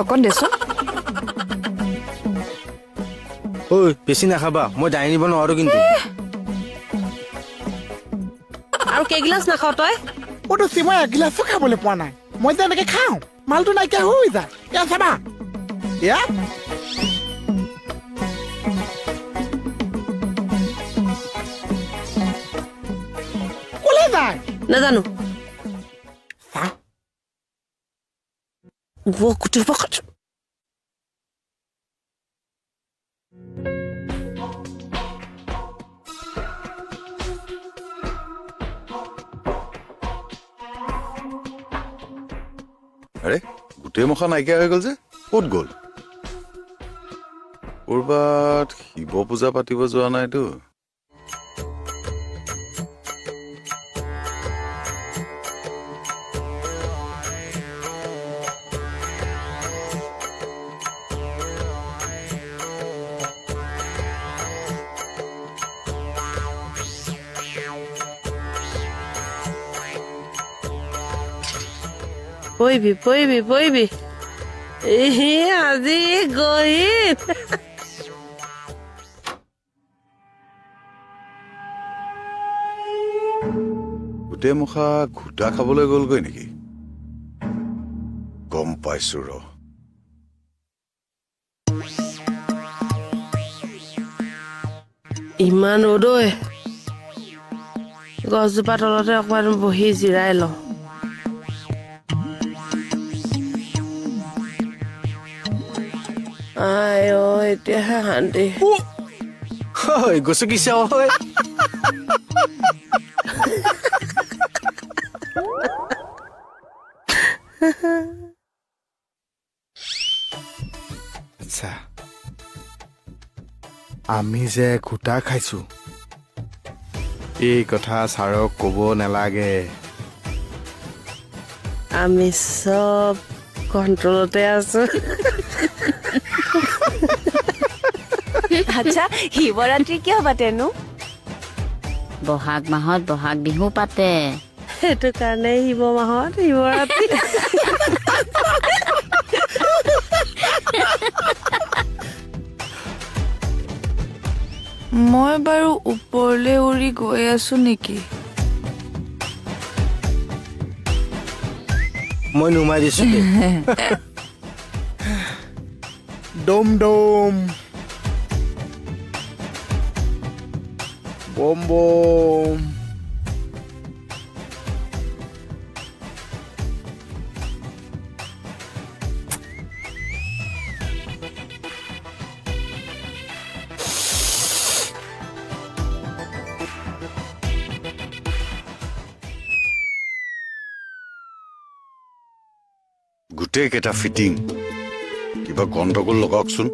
অকণ দেচোন ঐ বেছি নাখাবা মই দাই নিব নোৱাৰো কিন্তু আৰু কেগিলাস নাখাও তই ওটো মই এক গিলাসও খাবলৈ পোৱা নাই মই যে এনেকে খাওঁ মালটো নাইকিয়া হৈ যায় এয়া চাবা এয়া কলে যায় নাজানো চাহ গোটেই পকাত আরে গোটেই মুখা নাইকিয়া হৈ গ'ল যে ক'ত গ'ল ক'ৰবাত শিৱ পূজা পাতিব যোৱা নাইতো পইবি আজি গহিত গোটেই মুখা ঘোটা খাবলৈ গ'লগৈ নেকি গম পাইছো ৰ ইমান ৰ'দৈ গছজোপা তলতে অকমান বহি জিৰাই লওঁ আই ঐ এতিয়াহে শান্তি গছকিছে ঐ আচ্ছা আমি যে ঘোটা খাইছো এই কথা ছাৰক ক'ব নালাগে আমি চব কণ্ট্ৰলতে আছো আচ্ছা শিৱৰাত্ৰি কিয় পাতেনো বহাগ মাহত বহাগ বিহু পাতে সেইটো কাৰণে শিৱ মাহত শিৱৰাত্ৰি মই বাৰু ওপৰলৈ উৰি গৈ আছো নেকি মই নুমাই দিছো ডম ডম বম বম গোটেই কেইটা ফিটিং কিবা গণ্ডগোল লগাওকচোন